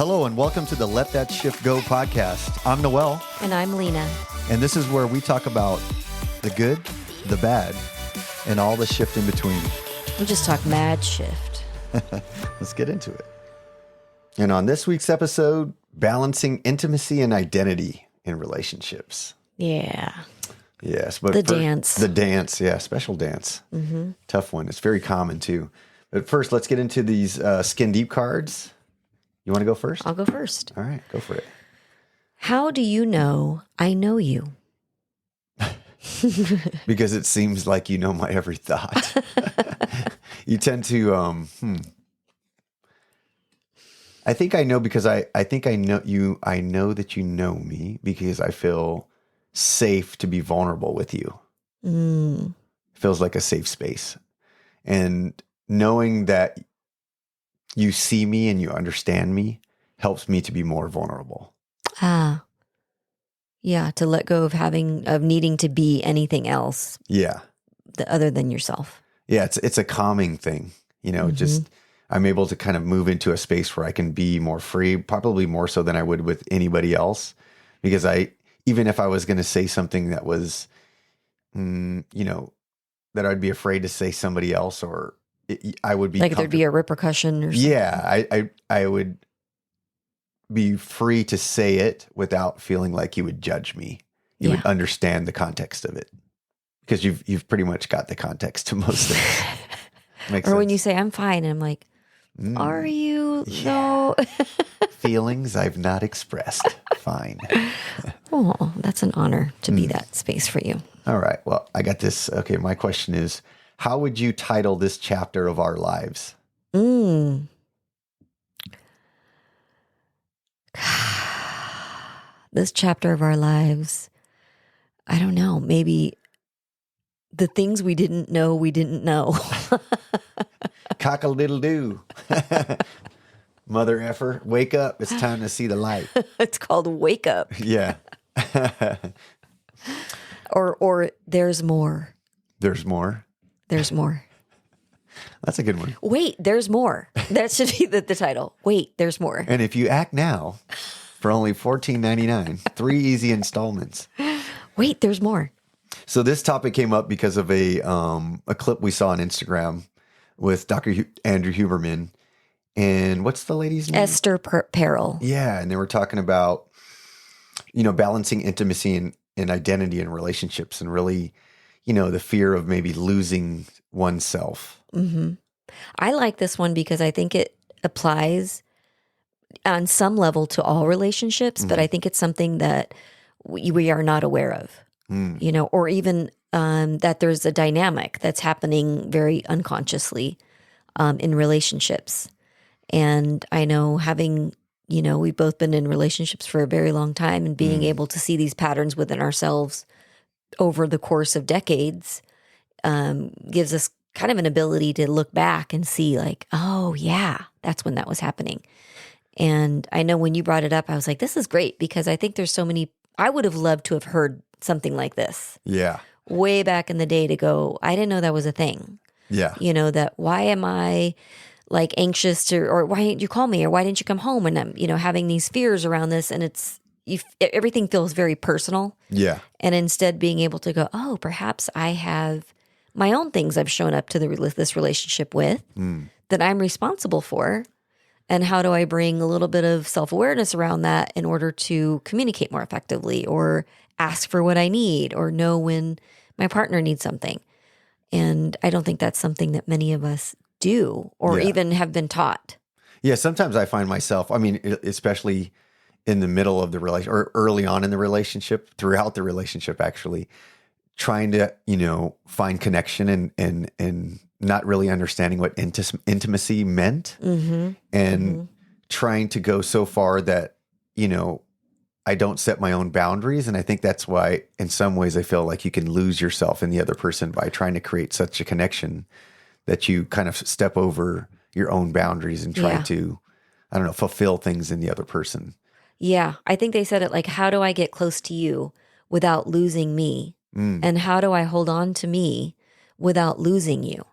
Hello and welcome to the Let That Shift Go podcast. I'm Noel. And I'm Lena. And this is where we talk about the good, the bad, and all the shift in between. We just talk mad shift. Let's get into it. And on this week's episode, balancing intimacy and identity in relationships. Yeah. Yes. But the dance. The dance. Yeah. Special dance. Mm-hmm. Tough one. It's very common too. But first, let's get into these skin deep cards. You want to go first? I'll go first. All right, go for it. How do you know I know you? Because it seems like you know my every thought. You tend to, I think I know because I think I know you. I know that you know me because I feel safe to be vulnerable with you. Feels like a safe space. And knowing that you see me and you understand me helps me to be more vulnerable. Yeah, to let go of needing to be anything else. Yeah. Other than yourself. Yeah, it's a calming thing. You know, just I'm able to kind of move into a space where I can be more free, probably more so than I would with anybody else. Because even if I was going to say something that was, that I'd be afraid to say somebody else, or I would be like there'd be a repercussion or something. Yeah, I would be free to say it without feeling like you would judge me. You would understand the context of it because you've pretty much got the context to most things. Makes or sense. when you say I'm fine, and I'm like, are you? No. Feelings I've not expressed. Fine. Oh, that's an honor to be that space for you. All right. Well, I got this. Okay. My question is, how would you title this chapter of our lives? This chapter of our lives, I don't know, maybe the things we didn't know we didn't know. Cock-a-diddle-doo. Mother effer, wake up. It's time to see the light. It's called Wake Up. Yeah. Or There's More. There's more. There's more. That's a good one. Wait, there's more. That should be the title. Wait, there's more. And if you act now for only $14.99, 3 easy installments. Wait, there's more. So this topic came up because of a clip we saw on Instagram with Dr. Andrew Huberman. And what's the lady's name? Esther Perel. Yeah. And they were talking about, balancing intimacy and identity in relationships and really, the fear of maybe losing oneself. Mm-hmm. I like this one because I think it applies on some level to all relationships, but I think it's something that we are not aware of, or even that there's a dynamic that's happening very unconsciously in relationships. And I know we've both been in relationships for a very long time, and being able to see these patterns within ourselves over the course of decades gives us kind of an ability to look back and see like, oh yeah, that's when that was happening. And I know when you brought it up, I was like, this is great because I think there's so many, I would have loved to have heard something like this. Yeah. Way back in the day to go, I didn't know that was a thing. Yeah. That why am I like anxious or why didn't you call me or why didn't you come home? And I'm, having these fears around this, and everything feels very personal. Yeah. And instead being able to go, oh, perhaps I have my own things I've shown up to this relationship with that I'm responsible for. And how do I bring a little bit of self-awareness around that in order to communicate more effectively or ask for what I need or know when my partner needs something? And I don't think that's something that many of us do or even have been taught. Yeah, sometimes I find myself, especially in the middle of the relationship or early on in the relationship, throughout the relationship actually, trying to, find connection and not really understanding what intimacy meant and trying to go so far that, I don't set my own boundaries. And I think that's why in some ways I feel like you can lose yourself in the other person by trying to create such a connection that you kind of step over your own boundaries and try to, fulfill things in the other person. Yeah. I think they said it like, how do I get close to you without losing me? And how do I hold on to me without losing you?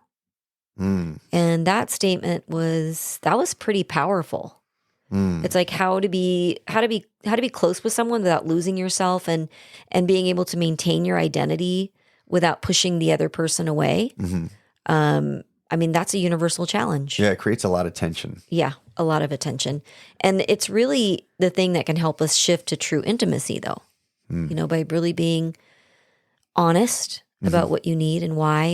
And that statement was pretty powerful. It's like how to be close with someone without losing yourself and being able to maintain your identity without pushing the other person away. I mean, that's a universal challenge. Yeah, it creates a lot of tension. Yeah, a lot of attention. And it's really the thing that can help us shift to true intimacy, though, by really being honest about what you need and why,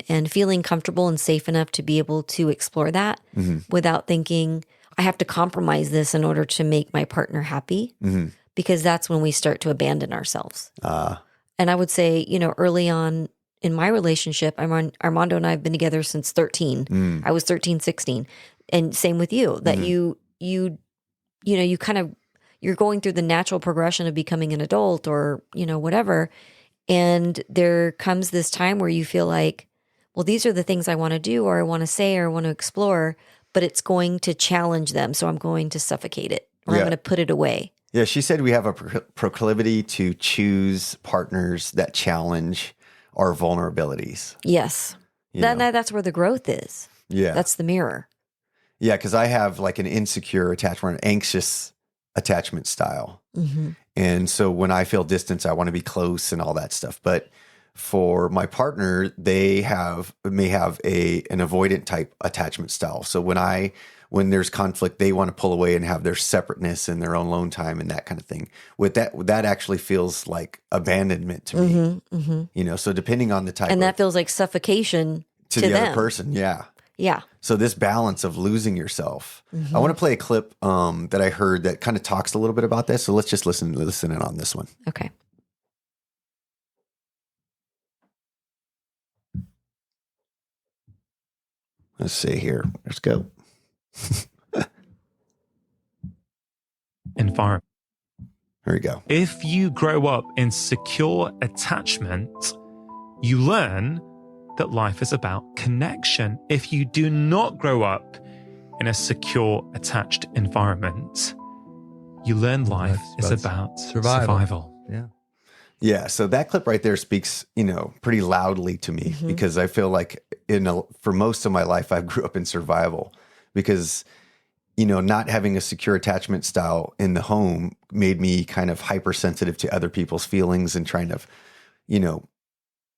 and feeling comfortable and safe enough to be able to explore that without thinking, I have to compromise this in order to make my partner happy, because that's when we start to abandon ourselves. And I would say, early on in my relationship, Armando and I have been together since 13. I was 13, 16. And same with you, that you kind of, you're going through the natural progression of becoming an adult or, whatever. And there comes this time where you feel like, well, these are the things I want to do or I want to say or I want to explore, but it's going to challenge them. So I'm going to suffocate it or I'm going to put it away. Yeah, she said we have a proclivity to choose partners that challenge our vulnerabilities. Yes. That's where the growth is. Yeah. That's the mirror. Yeah, because I have like an insecure attachment, an anxious attachment style. And so when I feel distance, I want to be close and all that stuff. But for my partner, they may have an avoidant type attachment style. So when there's conflict, they want to pull away and have their separateness and their own alone time and that kind of thing. With that actually feels like abandonment to me. So depending on the type, and that feels like suffocation to the other person. Yeah. Yeah. So this balance of losing yourself. I want to play a clip that I heard that kind of talks a little bit about this. So let's just listen in on this one. Okay. Let's see here. Let's go. Environment. Here we go. If you grow up in secure attachment, you learn that life is about connection. If you do not grow up in a secure, attached environment, you learn life is about survival. Yeah. Yeah. So that clip right there speaks, pretty loudly to me because I feel like for most of my life, I grew up in survival because, not having a secure attachment style in the home made me kind of hypersensitive to other people's feelings and trying to,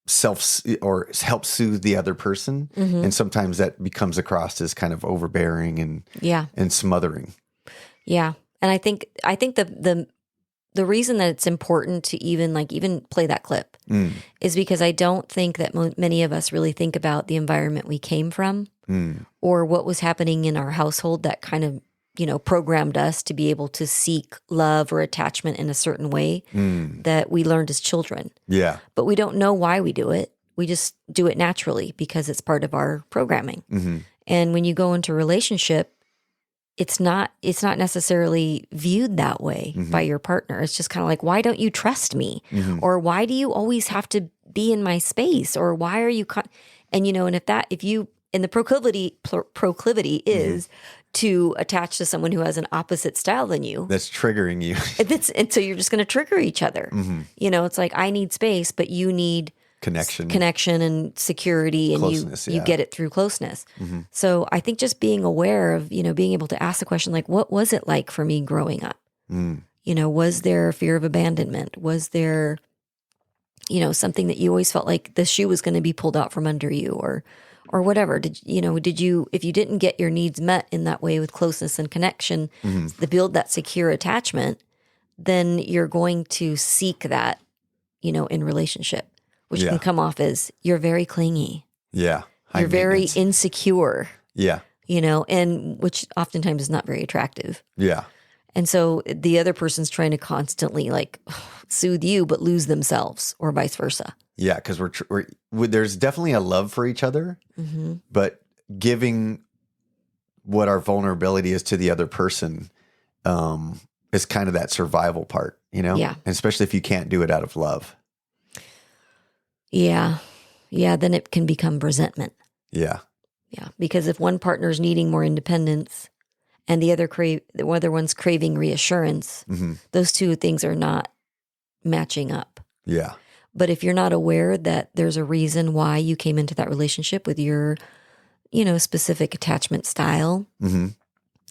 help soothe the other person. And sometimes that becomes across as kind of overbearing and smothering. Yeah. And I think the reason that it's important to even play that clip is because I don't think that many of us really think about the environment we came from or what was happening in our household that kind of, programmed us to be able to seek love or attachment in a certain way that we learned as children. Yeah. But we don't know why we do it. We just do it naturally because it's part of our programming. And when you go into a relationship, it's not necessarily viewed that way by your partner. It's just kind of like, why don't you trust me? Or why do you always have to be in my space? Or why are you, and the proclivity is to attach to someone who has an opposite style than you. That's triggering you. And so you're just going to trigger each other. It's like, I need space, but you need connection and security, and closeness, you get it through closeness. So I think just being aware of, being able to ask the question, like, what was it like for me growing up? Was there a fear of abandonment? Was there, something that you always felt like the shoe was going to be pulled out from under you or whatever? Did you, if you didn't get your needs met in that way with closeness and connection, to build that secure attachment, then you're going to seek that, in relationship. Which can come off as you're very clingy. Yeah. You're very insecure. Yeah. And which oftentimes is not very attractive. Yeah. And so the other person's trying to constantly soothe you, but lose themselves or vice versa. Yeah. Because there's definitely a love for each other, but giving what our vulnerability is to the other person is kind of that survival part, Yeah. And especially if you can't do it out of love. Yeah. Yeah. Then it can become resentment. Yeah. Yeah. Because if one partner's needing more independence and the other one's craving reassurance, those two things are not matching up. Yeah. But if you're not aware that there's a reason why you came into that relationship with your, specific attachment style,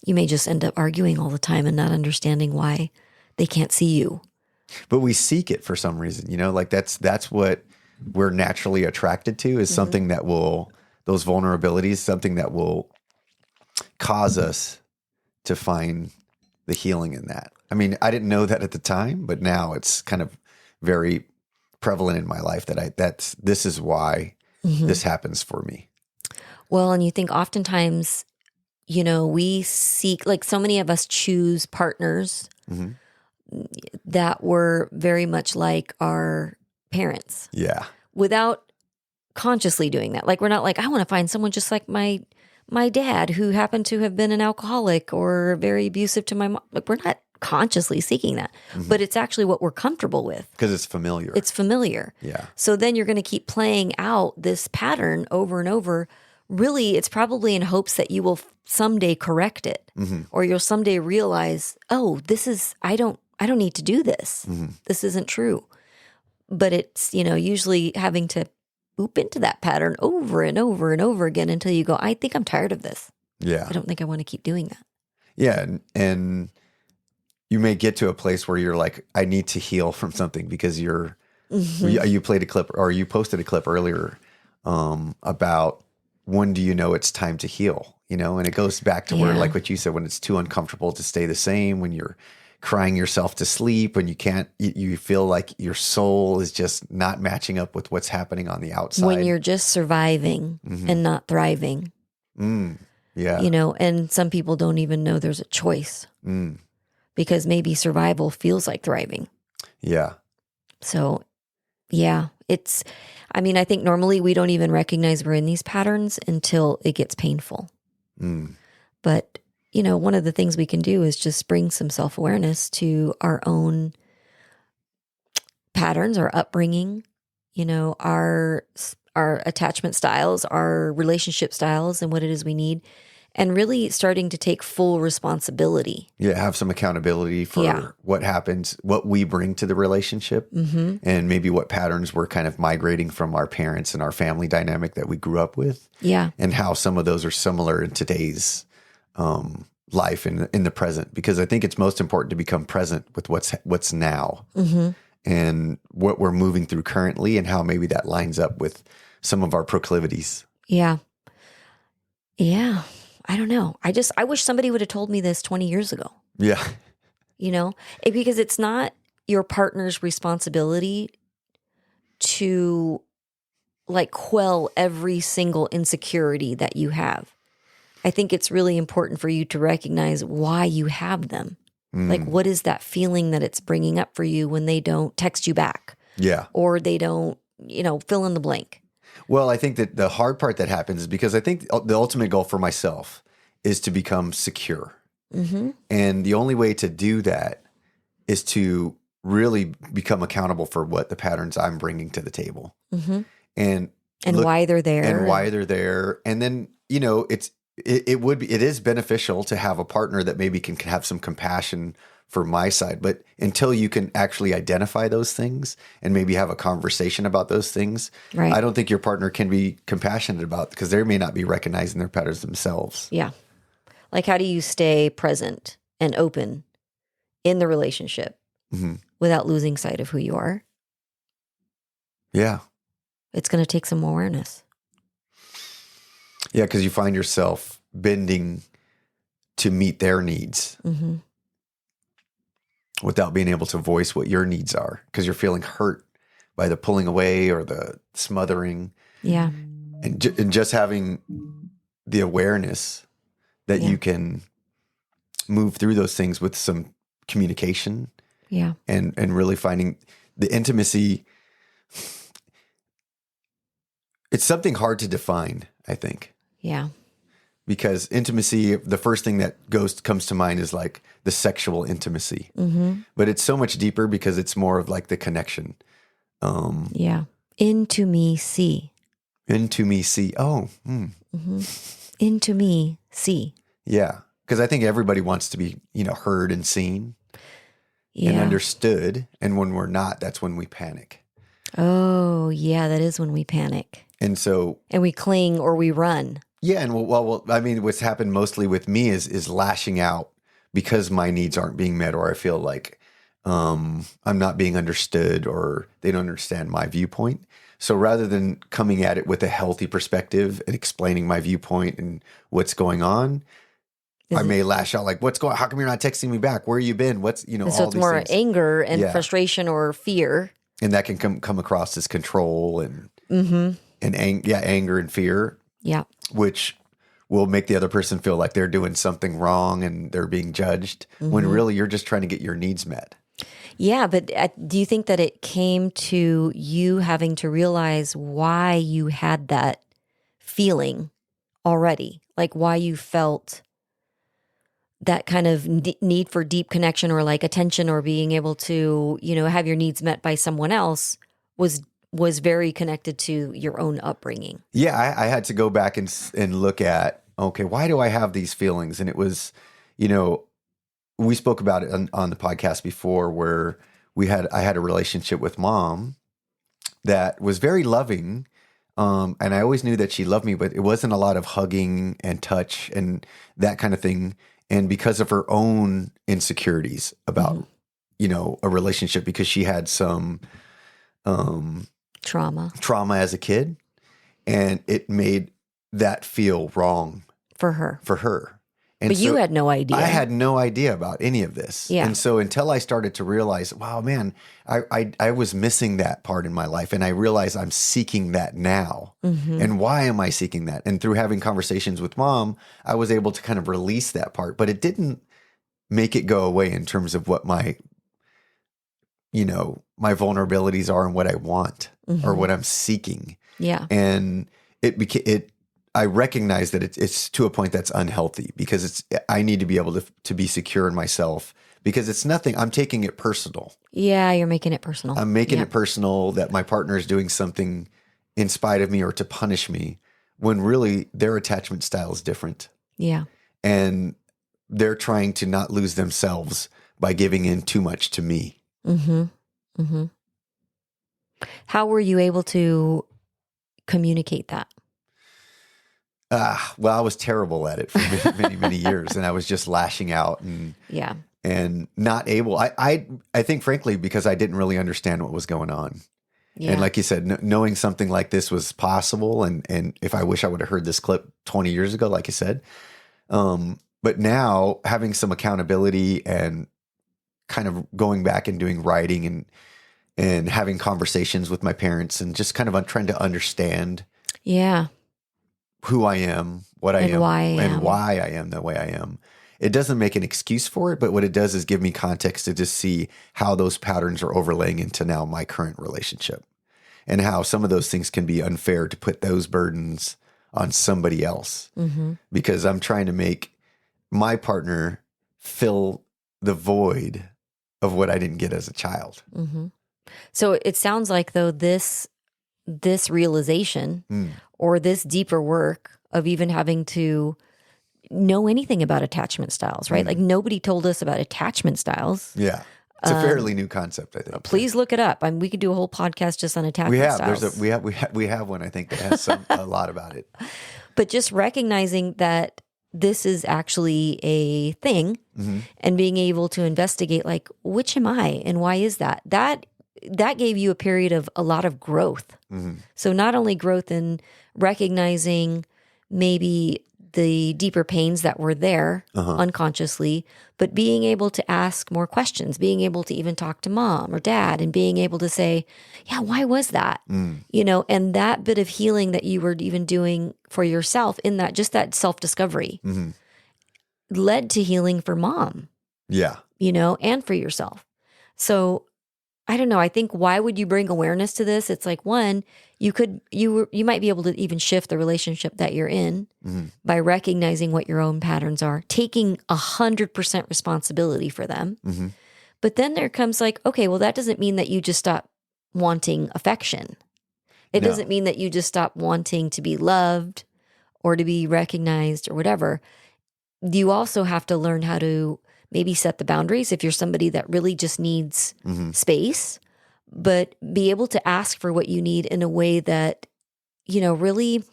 You may just end up arguing all the time and not understanding why they can't see you. But we seek it for some reason, like that's what we're naturally attracted to, is something that will, those vulnerabilities, something that will cause us to find the healing in that. I mean, I didn't know that at the time, but now it's kind of very prevalent in my life that this is why this happens for me. Well, and you think oftentimes, we seek, like so many of us choose partners that were very much like our parents. Yeah. Without consciously doing that. Like, we're not like, I want to find someone just like my dad who happened to have been an alcoholic or very abusive to my mom. Like, we're not consciously seeking that, but it's actually what we're comfortable with. Because it's familiar. It's familiar. Yeah. So then you're going to keep playing out this pattern over and over. Really, it's probably in hopes that you will someday correct it, or you'll someday realize, oh, I don't need to do this. This isn't true. But it's, usually having to boop into that pattern over and over and over again until you go, I think I'm tired of this. Yeah. I don't think I want to keep doing that. Yeah. And you may get to a place where you're like, I need to heal from something, because you played a clip, or you posted a clip earlier about when do you know it's time to heal, and it goes back to where, like what you said, when it's too uncomfortable to stay the same, when you're crying yourself to sleep, when you feel like your soul is just not matching up with what's happening on the outside. When you're just surviving and not thriving. Yeah. And some people don't even know there's a choice because maybe survival feels like thriving. Yeah. So, yeah, I think normally we don't even recognize we're in these patterns until it gets painful. But, one of the things we can do is just bring some self-awareness to our own patterns, our upbringing, our attachment styles, our relationship styles, and what it is we need, and really starting to take full responsibility. Yeah, have some accountability for what happens, what we bring to the relationship, and maybe what patterns we're kind of migrating from our parents and our family dynamic that we grew up with. Yeah. And how some of those are similar in today's life in the present, because I think it's most important to become present with what's now and what we're moving through currently, and how maybe that lines up with some of our proclivities. Yeah. Yeah. I don't know. I wish somebody would have told me this 20 years ago. Yeah. Because it's not your partner's responsibility to like quell every single insecurity that you have. I think it's really important for you to recognize why you have them. Like, what is that feeling that it's bringing up for you when they don't text you back? Yeah. Or they don't, fill in the blank. Well, I think that the hard part that happens is because I think the ultimate goal for myself is to become secure. And the only way to do that is to really become accountable for what the patterns I'm bringing to the table. And why they're there. And why they're there. And then, it is beneficial to have a partner that maybe can have some compassion for my side. But until you can actually identify those things and maybe have a conversation about those things, right. I don't think your partner can be compassionate about, because they may not be recognizing their patterns themselves. Yeah. Like, how do you stay present and open in the relationship without losing sight of who you are? Yeah. It's going to take some awareness. Yeah, because you find yourself bending to meet their needs without being able to voice what your needs are, because you're feeling hurt by the pulling away or the smothering. Yeah. And just having the awareness that you can move through those things with some communication. Yeah. And really finding the intimacy. It's something hard to define, I think. Yeah. Because intimacy, the first thing that comes to mind is like the sexual intimacy. But it's so much deeper, because it's more of like the connection. Yeah. Into me, see. Into me, see. Oh. Into me, see. Yeah. Because I think everybody wants to be, heard and seen and understood. And when we're not, that's when we panic. Oh, yeah. That is when we panic. And so. And we cling or we run. Yeah, and I mean, what's happened mostly with me is lashing out because my needs aren't being met, or I feel like I'm not being understood, or they don't understand my viewpoint. So rather than coming at it with a healthy perspective and explaining my viewpoint and what's going on, I may lash out like, "What's going? How come you're not texting me back? Where you been? What's And so all it's these more things." anger and Yeah. frustration or fear. And that can come across as control and Mm-hmm. anger and fear, Yeah. which will make the other person feel like they're doing something wrong and they're being judged, Mm-hmm. when really you're just trying to get your needs met. Yeah, but do you think that it came to you having to realize why you had that feeling already? Like why you felt that kind of need for deep connection or like attention or being able to, have your needs met by someone else was very connected to your own upbringing. Yeah, I had to go back and look at, okay, why do I have these feelings? And it was, we spoke about it on the podcast before, where I had a relationship with mom that was very loving. And I always knew that she loved me, but it wasn't a lot of hugging and touch and that kind of thing. And because of her own insecurities about, a relationship, because she had some trauma as a kid, and it made that feel wrong for her. And but you had no idea. I had no idea about any of this. Yeah. And so until I started to realize, wow, man, I was missing that part in my life. And I realized I'm seeking that now. Mm-hmm. And why am I seeking that? And through having conversations with mom, I was able to kind of release that part. But it didn't make it go away in terms of what my vulnerabilities are and what I want, or what I'm seeking. Yeah. And I recognize that it's to a point that's unhealthy, because I need to be able to be secure in myself, because it's nothing. I'm taking it personal. Yeah, you're making it personal. I'm making it personal that my partner is doing something in spite of me or to punish me, when really their attachment style is different. Yeah. And they're trying to not lose themselves by giving in too much to me. Mm-hmm. Mm-hmm. How were you able to communicate that? Well, I was terrible at it for many, many, many years, and I was just lashing out and not able. I think, frankly, because I didn't really understand what was going on. Yeah. And like you said, knowing something like this was possible, and if I wish I would have heard this clip 20 years ago, like you said, but now having some accountability and kind of going back and doing writing and having conversations with my parents, and just kind of trying to understand. Yeah. Who I am, what I am, and why I am the way I am. It doesn't make an excuse for it, but what it does is give me context to just see how those patterns are overlaying into now my current relationship, and how some of those things can be unfair to put those burdens on somebody else, because I'm trying to make my partner fill the void of what I didn't get as a child. Mm-hmm. So it sounds like, though, this realization or this deeper work of even having to know anything about attachment styles, right? Like nobody told us about attachment styles. Yeah. It's a fairly new concept, I think. Please look it up. We could do a whole podcast just on attachment styles. We have one, I think, that has a lot about it. But just recognizing that this is actually a thing, and being able to investigate, like, which am I and why is that? That gave you a period of a lot of growth. So not only growth in recognizing maybe the deeper pains that were there unconsciously, but being able to ask more questions, being able to even talk to mom or dad, and being able to say, yeah, why was that? And that bit of healing that you were even doing for yourself in that, just that self-discovery led to healing for mom. Yeah. And for yourself. So I don't know. I think, why would you bring awareness to this? It's like, one, you might be able to even shift the relationship that you're in by recognizing what your own patterns are, taking 100% responsibility for them. But then there comes like, okay, well, that doesn't mean that you just stop wanting affection. It doesn't mean that you just stop wanting to be loved or to be recognized or whatever. You also have to learn how to maybe set the boundaries if you're somebody that really just needs space, but be able to ask for what you need in a way that, really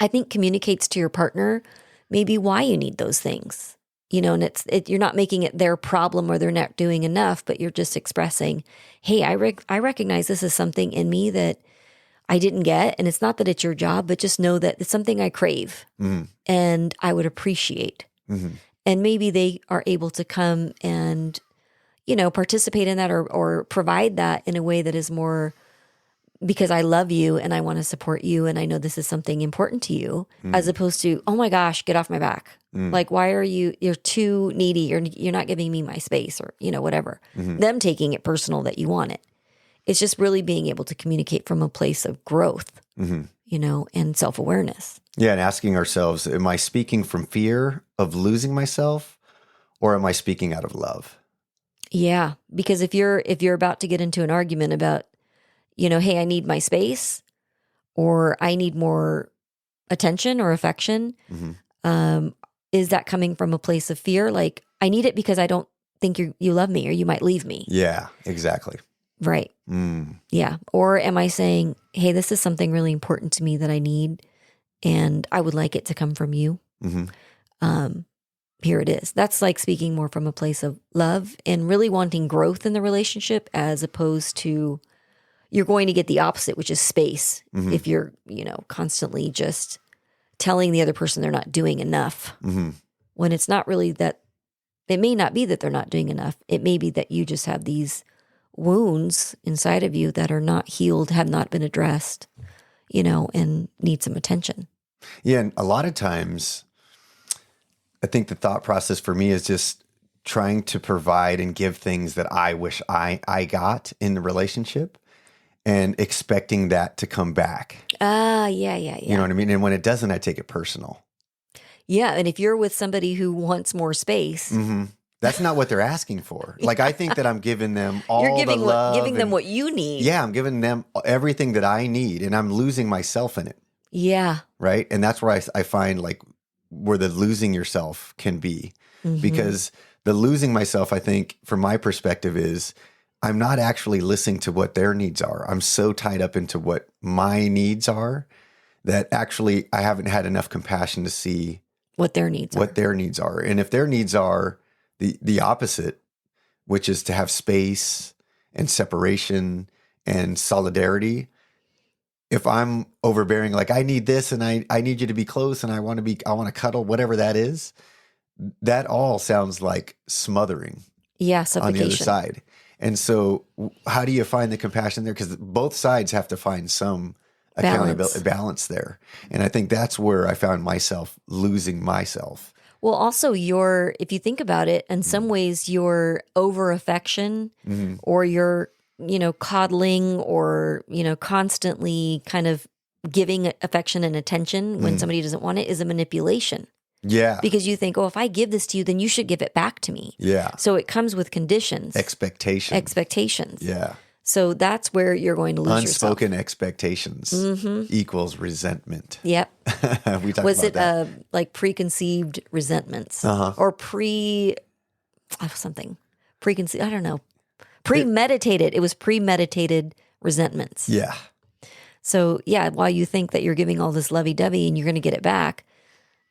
I think communicates to your partner maybe why you need those things. And you're not making it their problem or they're not doing enough, but you're just expressing, hey, I recognize this is something in me that I didn't get. And it's not that it's your job, but just know that it's something I crave and I would appreciate. And maybe they are able to come and, participate in that or provide that in a way that is more because I love you and I want to support you and I know this is something important to you, as opposed to, oh my gosh, get off my back. Like, why are you're too needy. You're not giving me my space or, whatever. Them taking it personal that you want it. It's just really being able to communicate from a place of growth, and self-awareness. Yeah. And asking ourselves, am I speaking from fear of losing myself or am I speaking out of love? Yeah. Because if you're about to get into an argument about, hey, I need my space or I need more attention or affection, is that coming from a place of fear? Like, I need it because I don't think you love me or you might leave me. Yeah, exactly. Right. Yeah. Or am I saying, hey, this is something really important to me that I need and I would like it to come from you. Here it is. That's like speaking more from a place of love and really wanting growth in the relationship as opposed to you're going to get the opposite, which is space. If you're, constantly just telling the other person they're not doing enough when it's not really that. It may not be that they're not doing enough. It may be that you just have these wounds inside of you that are not healed, have not been addressed, and need some attention. Yeah. And a lot of times, I think the thought process for me is just trying to provide and give things that I wish I got in the relationship and expecting that to come back. Yeah. You know what I mean? And when it doesn't, I take it personal. Yeah. And if you're with somebody who wants more space, that's not what they're asking for. Like, I think that I'm giving them all you're giving the love. giving them what you need. Yeah, I'm giving them everything that I need, and I'm losing myself in it. Yeah. Right? And that's where I find, like, where the losing yourself can be. Because the losing myself, I think, from my perspective, is I'm not actually listening to what their needs are. I'm so tied up into what my needs are that actually I haven't had enough compassion to see what their needs are. And if their needs are the opposite, which is to have space and separation and solidarity, if I'm overbearing, like, I need this and I need you to be close and I want to cuddle, whatever that is, that all sounds like smothering. Yeah, suffocation. On the other side. And so how do you find the compassion there? Because both sides have to find some accountability, balance there. And I think that's where I found myself losing myself. Well, also if you think about it, in some ways your over affection or your, coddling or, constantly kind of giving affection and attention when somebody doesn't want it is a manipulation. Yeah. Because you think, if I give this to you, then you should give it back to me. Yeah. So it comes with conditions. Expectations. Yeah. So that's where you're going to lose Unspoken yourself. Expectations equals resentment. Yep. We talked Was about it that. like preconceived resentments or preconceived? I don't know. Premeditated. It was premeditated resentments. Yeah. So yeah, while you think that you're giving all this lovey-dovey and you're going to get it back,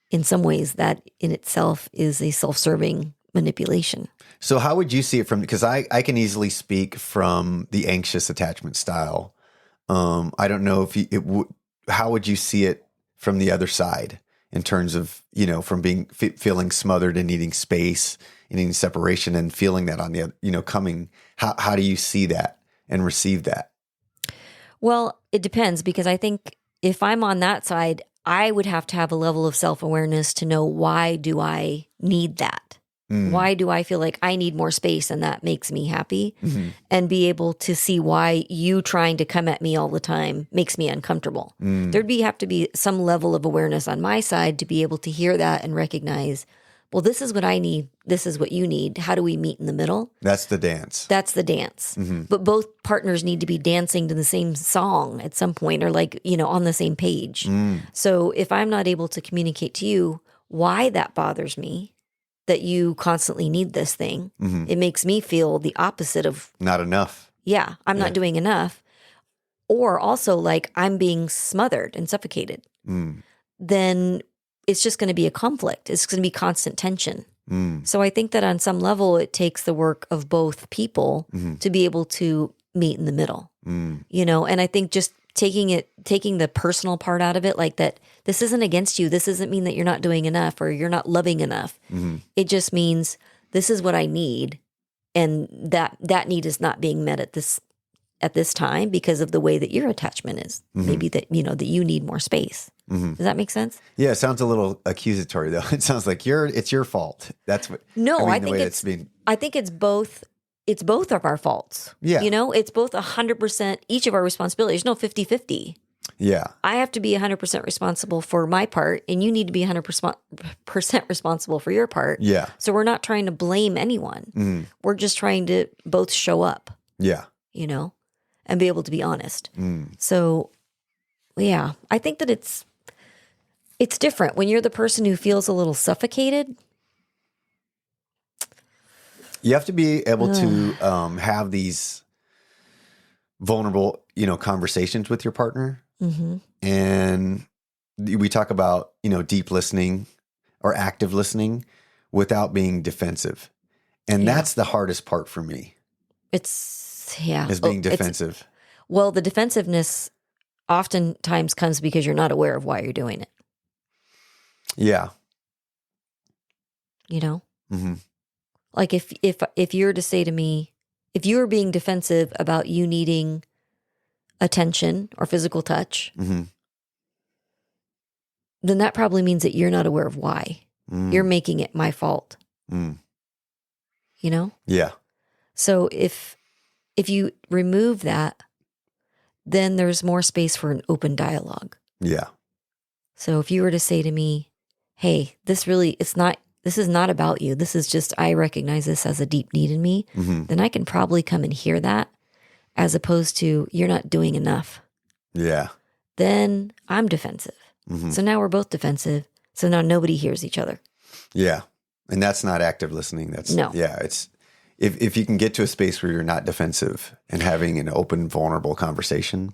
in some ways that in itself is a self-serving manipulation. So how would you see it because I can easily speak from the anxious attachment style. I don't know if how would you see it from the other side in terms of, from feeling smothered and needing space and needing separation and feeling that on the, coming, how do you see that and receive that? Well, it depends because I think if I'm on that side, I would have to have a level of self-awareness to know why do I need that? Why do I feel like I need more space and that makes me happy? And be able to see why you trying to come at me all the time makes me uncomfortable. There'd have to be some level of awareness on my side to be able to hear that and recognize, well, this is what I need. This is what you need. How do we meet in the middle? That's the dance. But both partners need to be dancing to the same song at some point or on the same page. So if I'm not able to communicate to you why that bothers me, that you constantly need this thing, it makes me feel the opposite of not enough. Yeah, I'm not doing enough. Or also like I'm being smothered and suffocated. then it's just going to be a conflict. It's going to be constant tension. Mm. So I think that on some level, it takes the work of both people to be able to meet in the middle, you know? And I think just taking the personal part out of it, like that, this isn't against you. This doesn't mean that you're not doing enough or you're not loving enough. It just means this is what I need. And that need is not being met at this time because of the way that your attachment is. Maybe that, you know, that you need more space. Does that make sense? Yeah, it sounds a little accusatory though. It sounds like it's your fault. That's what. No, I think it's both. It's both of our faults. Yeah. You know, it's both 100% each of our responsibilities. No 50-50. Yeah. I have to be 100% responsible for my part, and you need to be 100% responsible for your part. Yeah. So we're not trying to blame anyone. We're just trying to both show up. Yeah. You know, and be able to be honest. So, yeah, I think that it's different when you're the person who feels a little suffocated. You have to be able to have these vulnerable, you know, conversations with your partner. And we talk about, you know, deep listening or active listening without being defensive. And that's the hardest part for me. Is being defensive. Well, the defensiveness oftentimes comes because you're not aware of why you're doing it. Yeah. You know? Like if you were to say to me, if you were being defensive about you needing attention or physical touch, then that probably means that you're not aware of why. You're making it my fault. You know? Yeah. So if you remove that, then there's more space for an open dialogue. Yeah. So if you were to say to me, hey, this is not about you. This is just, I recognize this as a deep need in me. Then I can probably come and hear that as opposed to you're not doing enough. Yeah. Then I'm defensive. So now we're both defensive. So now nobody hears each other. Yeah. And that's not active listening. It's if you can get to a space where you're not defensive and having an open, vulnerable conversation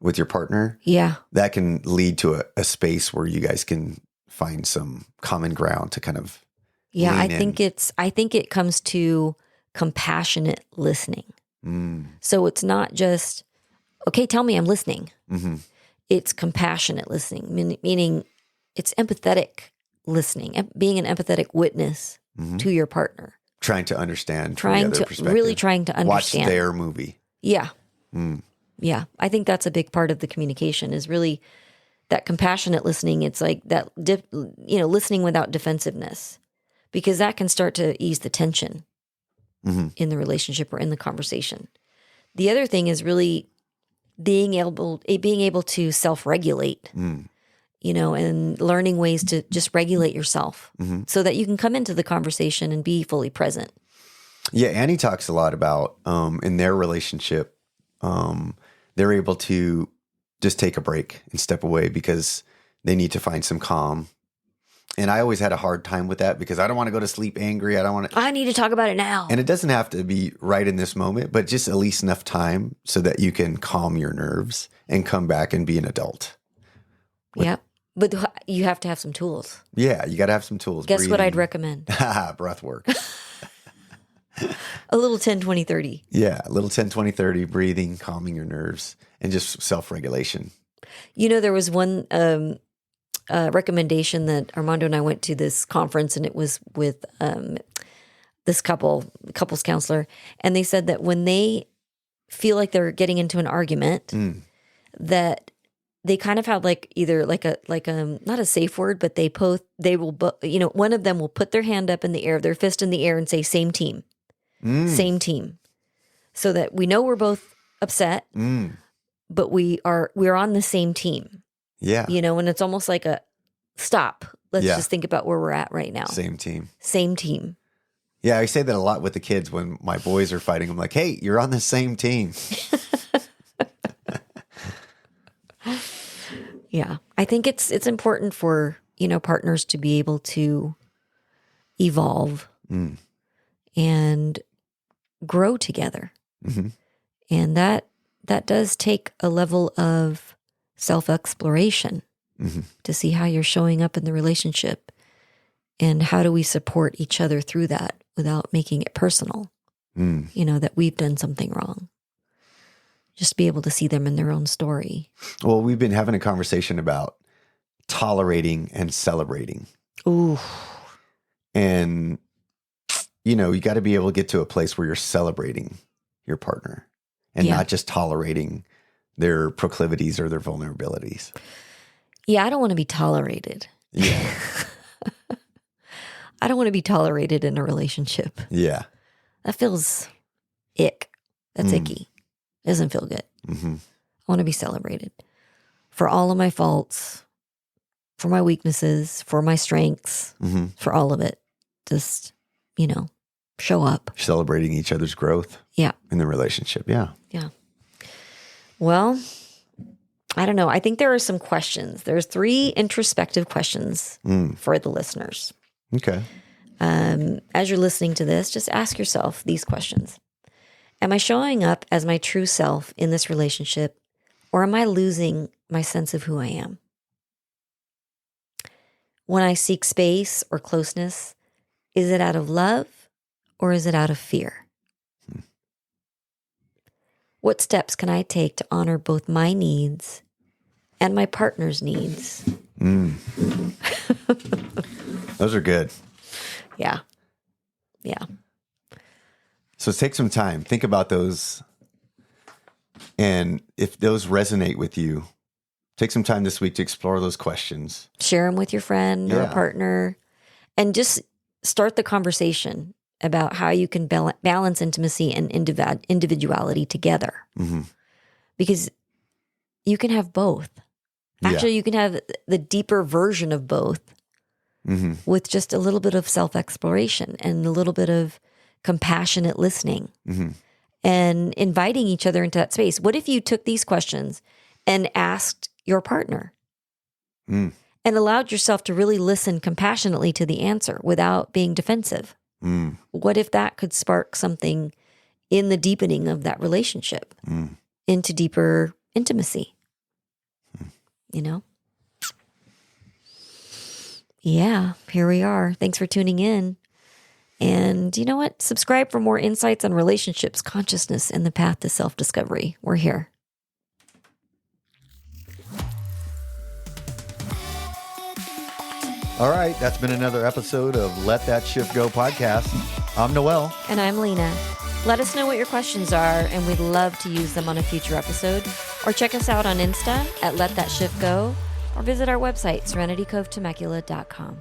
with your partner, that can lead to a space where you guys can find some common ground to kind of I think it comes to compassionate listening. So it's not just, okay, tell me I'm listening. It's compassionate listening, meaning it's empathetic listening, being an empathetic witness to your partner. Trying to understand from the other perspective. Really trying to understand. Watch their movie. Yeah. Yeah. I think that's a big part of the communication is really that compassionate listening. It's like that, listening without defensiveness, because that can start to ease the tension in the relationship or in the conversation. The other thing is really being able to self-regulate, and learning ways to just regulate yourself so that you can come into the conversation and be fully present. Yeah. Annie talks a lot about, in their relationship, they're able to just take a break and step away because they need to find some calm. And I always had a hard time with that because I don't want to go to sleep angry. I need to talk about it now. And it doesn't have to be right in this moment, but just at least enough time so that you can calm your nerves and come back and be an adult. Yep. But you have to have some tools. Yeah, you got to have some tools. Guess what I'd recommend? Breath work. A little 10, 20, 30. Yeah, a little 10, 20, 30, breathing, calming your nerves, and just self-regulation. There was one recommendation that Armando and I went to this conference, and it was with this couples counselor, and they said that when they feel like they're getting into an argument, that they kind of have either not a safe word, but one of them will put their hand up in the air, their fist in the air, and say same team, so that we know we're both upset, but we're on the same team. Yeah. And it's almost like a stop. Let's just think about where we're at right now. Same team. Same team. Yeah, I say that a lot with the kids when my boys are fighting. I'm like, hey, you're on the same team. Yeah. I think it's important for, partners to be able to evolve and grow together. And that does take a level of self-exploration. to see how you're showing up in the relationship and how do we support each other through that without making it personal, that we've done something wrong. Just be able to see them in their own story. Well, we've been having a conversation about tolerating and celebrating. Ooh. And, you got to be able to get to a place where you're celebrating your partner and not just tolerating their proclivities or their vulnerabilities. Yeah, I don't want to be tolerated. Yeah. I don't want to be tolerated in a relationship. Yeah. That feels ick. That's icky. Doesn't feel good. I want to be celebrated for all of my faults, for my weaknesses, for my strengths, for all of it. Just, show up. Celebrating each other's growth. Yeah. In the relationship. Yeah. Yeah. Well, I don't know. I think there are some questions. There's 3 introspective questions for the listeners. Okay. As you're listening to this, just ask yourself these questions. Am I showing up as my true self in this relationship, or am I losing my sense of who I am? When I seek space or closeness, is it out of love or is it out of fear? What steps can I take to honor both my needs and my partner's needs? Those are good. Yeah. Yeah. So take some time. Think about those. And if those resonate with you, take some time this week to explore those questions. Share them with your friend or a partner. And just start the conversation about how you can balance intimacy and individuality together. Because you can have both. Actually, you can have the deeper version of both with just a little bit of self-exploration and a little bit of compassionate listening and inviting each other into that space. What if you took these questions and asked your partner and allowed yourself to really listen compassionately to the answer without being defensive? What if that could spark something in the deepening of that relationship into deeper intimacy? Yeah, here we are. Thanks for tuning in. And you know what? Subscribe for more insights on relationships, consciousness, and the path to self-discovery. We're here. All right. That's been another episode of Let That Shift Go podcast. I'm Noel. And I'm Lena. Let us know what your questions are, and we'd love to use them on a future episode. Or check us out on Insta at Let That Shift Go, or visit our website, serenitycovetemecula.com.